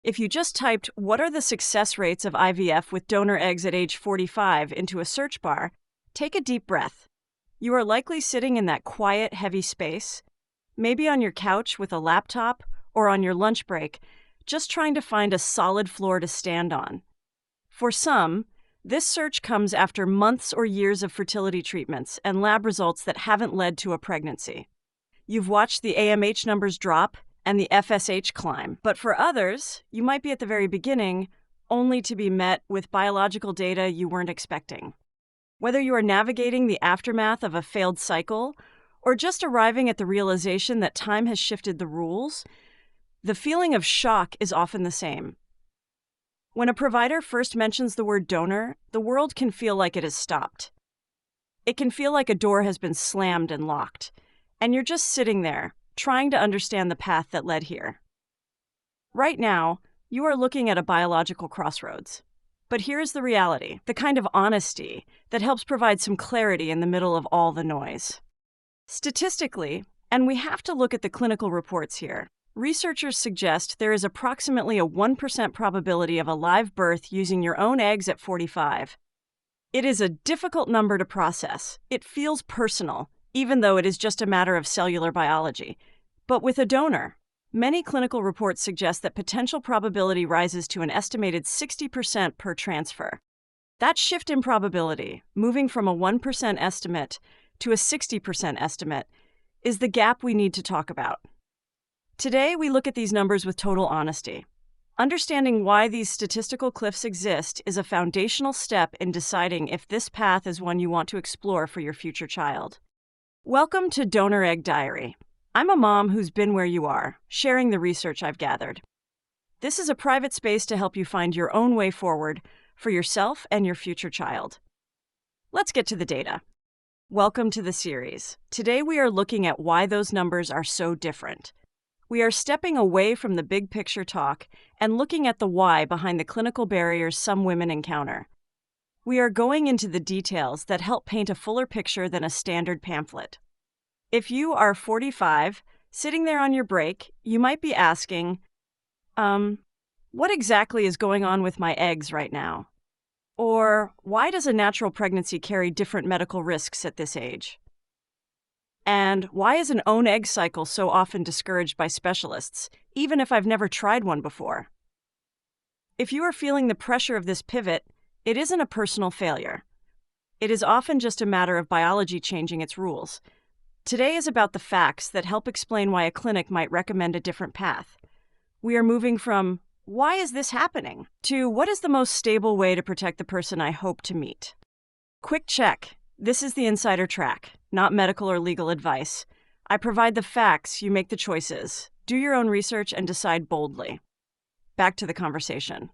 If you just typed, "What are the success rates of IVF with donor eggs at age 45 into a search bar, take a deep breath. You are likely sitting in that quiet, heavy space, maybe on your couch with a laptop or on your lunch break, just trying to find a solid floor to stand on. For some, this search comes after months or years of fertility treatments and lab results that haven't led to a pregnancy. You've watched the AMH numbers drop and the FSH climb. But for others, you might be at the very beginning, only to be met with biological data you weren't expecting. Whether you are navigating the aftermath of a failed cycle or just arriving at the realization that time has shifted the rules, the feeling of shock is often the same. When a provider first mentions the word donor, the world can feel like it has stopped. It can feel like a door has been slammed and locked, and you're just sitting there, trying to understand the path that led here. Right now, you are looking at a biological crossroads. But here's the reality, the kind of honesty that helps provide some clarity in the middle of all the noise. Statistically, and we have to look at the clinical reports here, researchers suggest there is approximately a 1% probability of a live birth using your own eggs at 45. It is a difficult number to process. It feels personal, even though it is just a matter of cellular biology. But with a donor, many clinical reports suggest that potential probability rises to an estimated 60% per transfer. That shift in probability, moving from a 1% estimate to a 60% estimate, is the gap we need to talk about. Today, we look at these numbers with total honesty. Understanding why these statistical cliffs exist is a foundational step in deciding if this path is one you want to explore for your future child. Welcome to Donor Egg Diary. I'm a mom who's been where you are, sharing the research I've gathered. This is a private space to help you find your own way forward for yourself and your future child. Let's get to the data. Welcome to the series. Today we are looking at why those numbers are so different. We are stepping away from the big picture talk and looking at the why behind the clinical barriers some women encounter. We are going into the details that help paint a fuller picture than a standard pamphlet. If you are 45, sitting there on your break, you might be asking, what exactly is going on with my eggs right now? Or why does a natural pregnancy carry different medical risks at this age? And why is an own egg cycle so often discouraged by specialists, even if I've never tried one before? If you are feeling the pressure of this pivot, it isn't a personal failure. It is often just a matter of biology changing its rules. Today is about the facts that help explain why a clinic might recommend a different path. We are moving from, "Why is this happening?" to "What is the most stable way to protect the person I hope to meet?" Quick check. This is the insider track, not medical or legal advice. I provide the facts, you make the choices. Do your own research and decide boldly. Back to the conversation.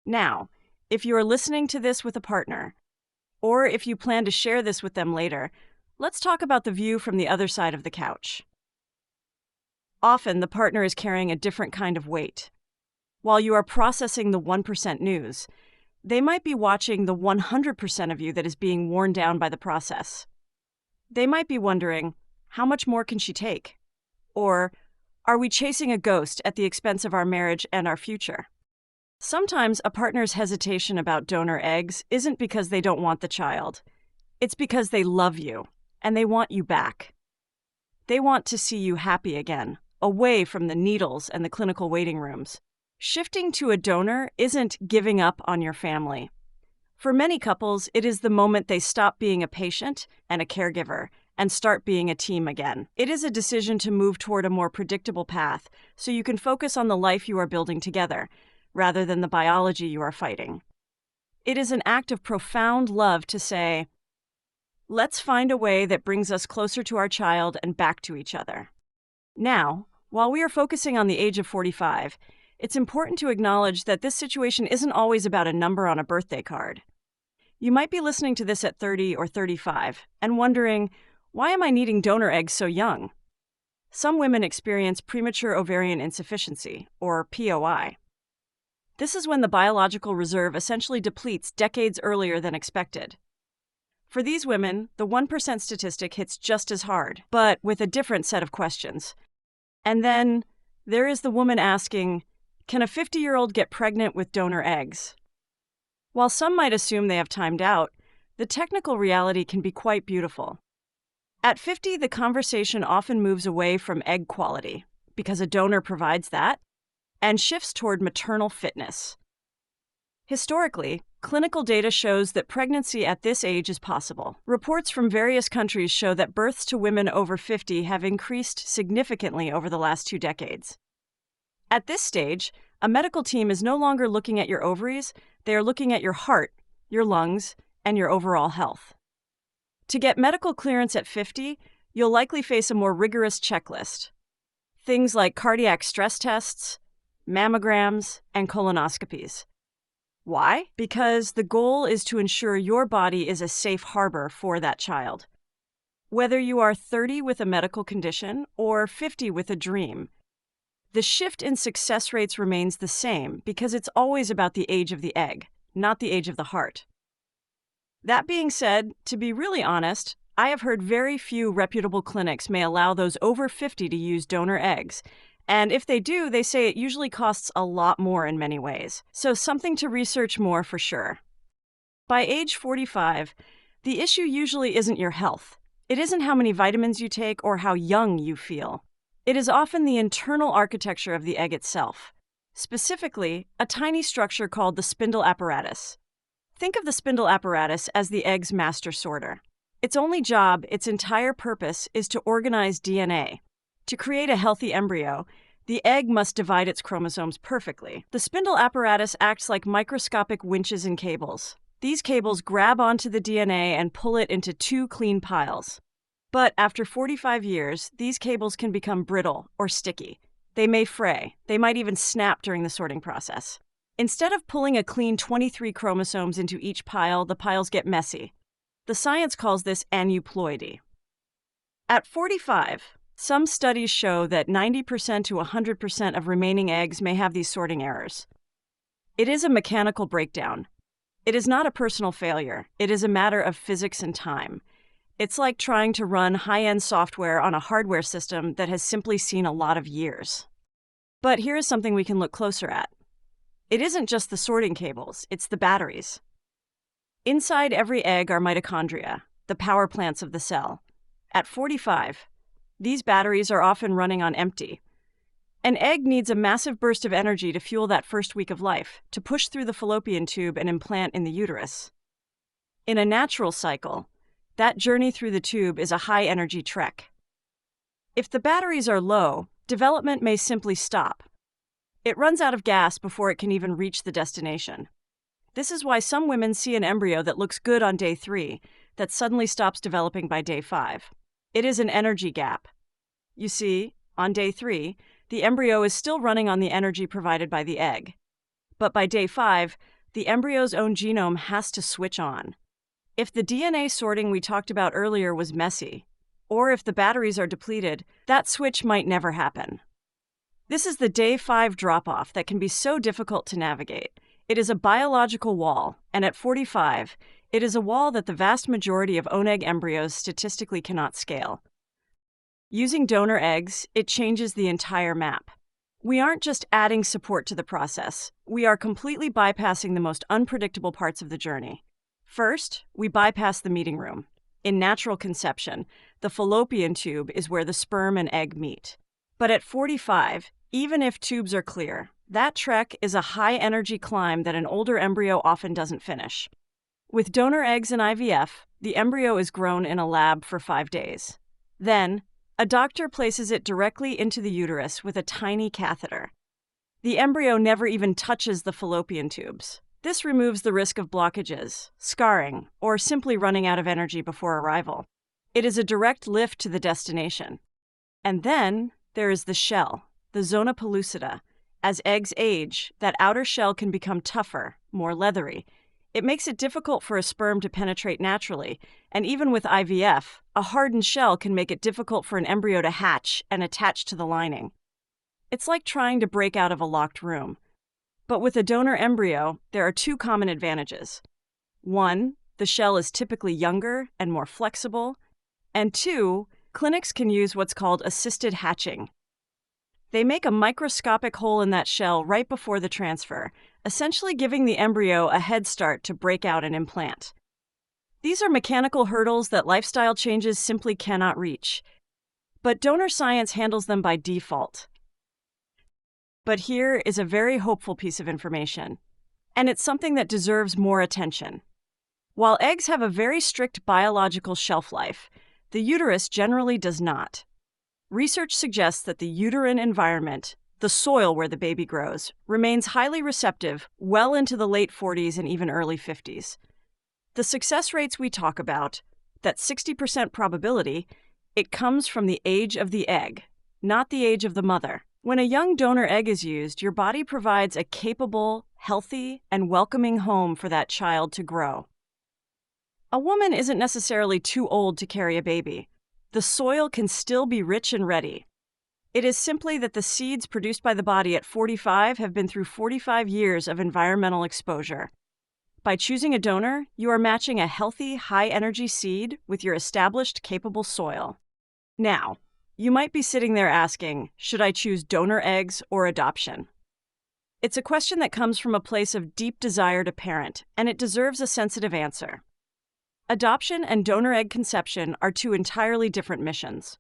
Now, if you are listening to this with a partner, or if you plan to share this with them later, let's talk about the view from the other side of the couch. Often, the partner is carrying a different kind of weight. While you are processing the 1% news, they might be watching the 100% of you that is being worn down by the process. They might be wondering, how much more can she take? Or, are we chasing a ghost at the expense of our marriage and our future? Sometimes a partner's hesitation about donor eggs isn't because they don't want the child. It's because they love you, and they want you back. They want to see you happy again, away from the needles and the clinical waiting rooms. Shifting to a donor isn't giving up on your family. For many couples, it is the moment they stop being a patient and a caregiver and start being a team again. It is a decision to move toward a more predictable path so you can focus on the life you are building together, rather than the biology you are fighting. It is an act of profound love to say, let's find a way that brings us closer to our child and back to each other. Now, while we are focusing on the age of 45, it's important to acknowledge that this situation isn't always about a number on a birthday card. You might be listening to this at 30 or 35 and wondering, why am I needing donor eggs so young? Some women experience premature ovarian insufficiency, or POI. This is when the biological reserve essentially depletes decades earlier than expected. For these women, the 1% statistic hits just as hard, but with a different set of questions. And then there is the woman asking, Can a 50-year-old get pregnant with donor eggs? While some might assume they have timed out, the technical reality can be quite beautiful. At 50, the conversation often moves away from egg quality, because a donor provides that, and shifts toward maternal fitness. Historically, clinical data shows that pregnancy at this age is possible. Reports from various countries show that births to women over 50 have increased significantly over the last 2 decades. At this stage, a medical team is no longer looking at your ovaries, they are looking at your heart, your lungs, and your overall health. To get medical clearance at 50, you'll likely face a more rigorous checklist. Things like cardiac stress tests, mammograms, and colonoscopies. Why? Because the goal is to ensure your body is a safe harbor for that child. Whether you are 30 with a medical condition or 50 with a dream, the shift in success rates remains the same because it's always about the age of the egg, not the age of the heart. That being said, to be really honest, I have heard very few reputable clinics may allow those over 50 to use donor eggs. And if they do, they say it usually costs a lot more in many ways. So something to research more for sure. By age 45, the issue usually isn't your health. It isn't how many vitamins you take or how young you feel. It is often the internal architecture of the egg itself. Specifically, a tiny structure called the spindle apparatus. Think of the spindle apparatus as the egg's master sorter. Its only job, its entire purpose, is to organize DNA. To create a healthy embryo, the egg must divide its chromosomes perfectly. The spindle apparatus acts like microscopic winches and cables. These cables grab onto the DNA and pull it into 2 clean piles. But after 45 years, these cables can become brittle or sticky. They may fray. They might even snap during the sorting process. Instead of pulling a clean 23 chromosomes into each pile, the piles get messy. The science calls this aneuploidy. At 45, some studies show that 90% to 100% of remaining eggs may have these sorting errors. It is a mechanical breakdown. It is not a personal failure. It is a matter of physics and time. It's like trying to run high-end software on a hardware system that has simply seen a lot of years. But here is something we can look closer at. It isn't just the sorting cables, it's the batteries. Inside every egg are mitochondria, the power plants of the cell. At 45, these batteries are often running on empty. An egg needs a massive burst of energy to fuel that first week of life, to push through the fallopian tube and implant in the uterus. In a natural cycle, that journey through the tube is a high-energy trek. If the batteries are low, development may simply stop. It runs out of gas before it can even reach the destination. This is why some women see an embryo that looks good on day 3 that suddenly stops developing by day 5. It is an energy gap. You see, on day 3, the embryo is still running on the energy provided by the egg. But by day 5, the embryo's own genome has to switch on. If the DNA sorting we talked about earlier was messy, or if the batteries are depleted, that switch might never happen. This is the day 5 drop-off that can be so difficult to navigate. It is a biological wall, and at 45, it is a wall that the vast majority of oneg embryos statistically cannot scale. Using donor eggs, it changes the entire map. We aren't just adding support to the process. We are completely bypassing the most unpredictable parts of the journey. First, we bypass the meeting room. In natural conception, the fallopian tube is where the sperm and egg meet. But at 45, even if tubes are clear, that trek is a high-energy climb that an older embryo often doesn't finish. With donor eggs and IVF, the embryo is grown in a lab for 5 days. Then, a doctor places it directly into the uterus with a tiny catheter. The embryo never even touches the fallopian tubes. This removes the risk of blockages, scarring, or simply running out of energy before arrival. It is a direct lift to the destination. And then there is the shell, the Zona pellucida. As eggs age, that outer shell can become tougher, more leathery. It makes it difficult for a sperm to penetrate naturally, and even with IVF, a hardened shell can make it difficult for an embryo to hatch and attach to the lining. It's like trying to break out of a locked room. But with a donor embryo, there are 2 common advantages. 1, the shell is typically younger and more flexible. And 2, clinics can use what's called assisted hatching. They make a microscopic hole in that shell right before the transfer, essentially giving the embryo a head start to break out an implant. These are mechanical hurdles that lifestyle changes simply cannot reach. But donor science handles them by default. But here is a very hopeful piece of information, and it's something that deserves more attention. While eggs have a very strict biological shelf life, the uterus generally does not. Research suggests that the uterine environment, the soil where the baby grows, remains highly receptive well into the late 40s and even early 50s. The success rates we talk about, that 60% probability, it comes from the age of the egg, not the age of the mother. When a young donor egg is used, your body provides a capable, healthy, and welcoming home for that child to grow. A woman isn't necessarily too old to carry a baby. The soil can still be rich and ready. It is simply that the seeds produced by the body at 45 have been through 45 years of environmental exposure. By choosing a donor, you are matching a healthy, high-energy seed with your established, capable soil. Now, you might be sitting there asking, should I choose donor eggs or adoption? It's a question that comes from a place of deep desire to parent, and it deserves a sensitive answer. Adoption and donor egg conception are two entirely different missions.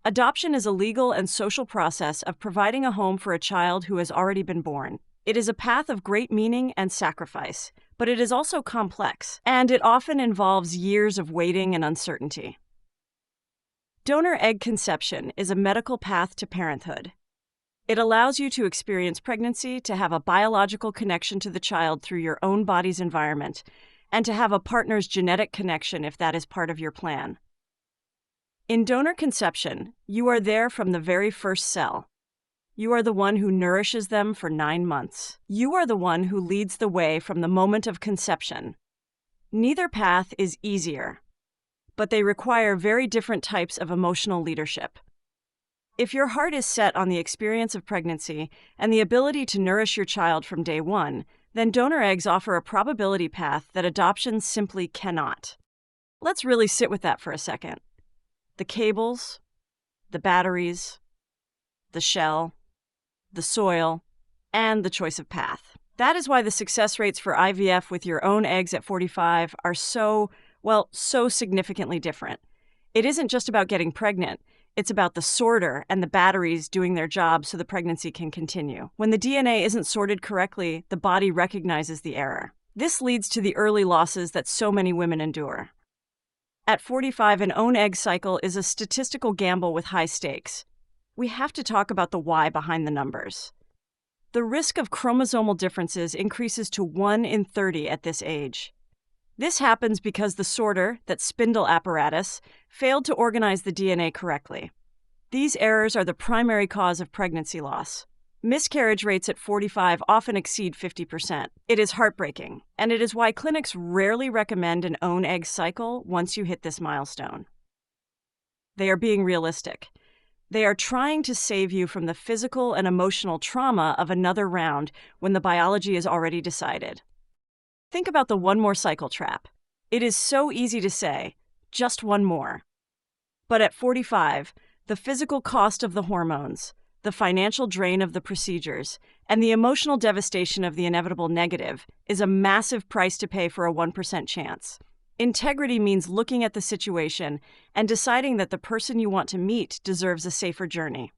Adoption is a legal and social process of providing a home for a child who has already been born. It is a path of great meaning and sacrifice, but it is also complex, and it often involves years of waiting and uncertainty. Donor egg conception is a medical path to parenthood. It allows you to experience pregnancy, to have a biological connection to the child through your own body's environment, and to have a partner's genetic connection if that is part of your plan. In donor conception, you are there from the very first cell. You are the one who nourishes them for 9 months. You are the one who leads the way from the moment of conception. Neither path is easier, but they require very different types of emotional leadership. If your heart is set on the experience of pregnancy and the ability to nourish your child from day one, then donor eggs offer a probability path that adoption simply cannot. Let's really sit with that for a second. The cables, the batteries, the shell, the soil, and the choice of path. That is why the success rates for IVF with your own eggs at 45 are so significantly different. It isn't just about getting pregnant. It's about the sorter and the batteries doing their job so the pregnancy can continue. When the DNA isn't sorted correctly, the body recognizes the error. This leads to the early losses that so many women endure. At 45, an own egg cycle is a statistical gamble with high stakes. We have to talk about the why behind the numbers. The risk of chromosomal differences increases to 1 in 30 at this age. This happens because the sorter, that Spindle apparatus, failed to organize the DNA correctly. These errors are the primary cause of pregnancy loss. Miscarriage rates at 45 often exceed 50%. It is heartbreaking, and it is why clinics rarely recommend an own egg cycle once you hit this milestone. They are being realistic. They are trying to save you from the physical and emotional trauma of another round when the biology is already decided. Think about the one more cycle trap. It is so easy to say, just one more. But at 45, the physical cost of the hormones, the financial drain of the procedures, and the emotional devastation of the inevitable negative is a massive price to pay for a 1% chance. Integrity means looking at the situation and deciding that the person you want to meet deserves a safer journey.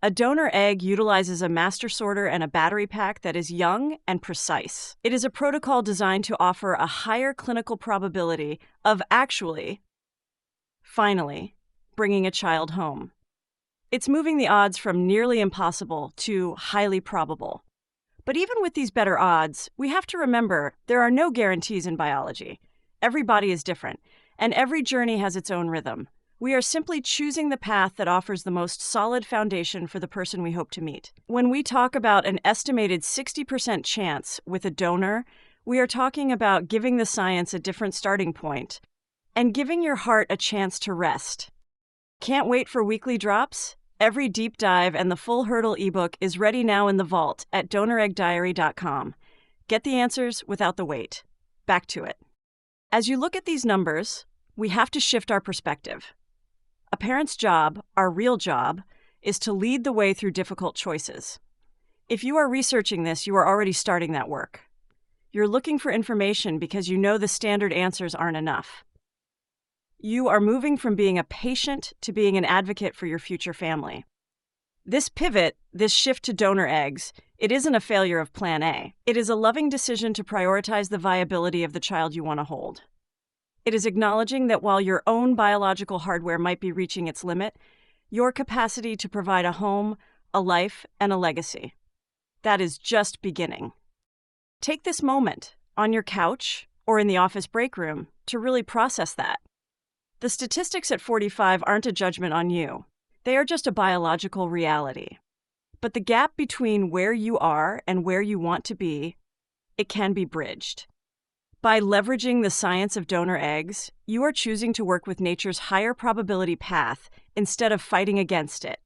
A donor egg utilizes a master sorter and a battery pack that is young and precise. It is a protocol designed to offer a higher clinical probability of finally, bringing a child home. It's moving the odds from nearly impossible to highly probable. But even with these better odds, we have to remember there are no guarantees in biology. Every body is different, and every journey has its own rhythm. We are simply choosing the path that offers the most solid foundation for the person we hope to meet. When we talk about an estimated 60% chance with a donor, we are talking about giving the science a different starting point and giving your heart a chance to rest. Can't wait for weekly drops? Every deep dive and the full hurdle ebook is ready now in the vault at donoreggdiary.com. Get the answers without the wait. Back to it. As you look at these numbers, we have to shift our perspective. A parent's job, our real job, is to lead the way through difficult choices. If you are researching this, you are already starting that work. You're looking for information because you know the standard answers aren't enough. You are moving from being a patient to being an advocate for your future family. This pivot, this shift to donor eggs, it isn't a failure of Plan A. It is a loving decision to prioritize the viability of the child you want to hold. It is acknowledging that while your own biological hardware might be reaching its limit, your capacity to provide a home, a life, and a legacy, that is just beginning. Take this moment, on your couch or in the office break room, to really process that. The statistics at 45 aren't a judgment on you. They are just a biological reality. But the gap between where you are and where you want to be, it can be bridged. By leveraging the science of donor eggs, you are choosing to work with nature's higher probability path instead of fighting against it.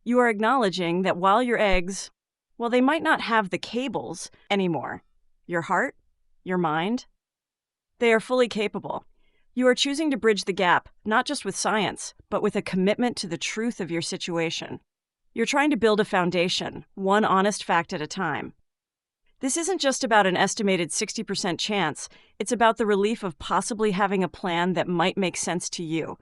You are acknowledging that while your eggs, well, they might not have the cables anymore, your heart, your mind, they are fully capable. You are choosing to bridge the gap, not just with science, but with a commitment to the truth of your situation. You're trying to build a foundation, one honest fact at a time. This isn't just about an estimated 60% chance, it's about the relief of possibly having a plan that might make sense to you,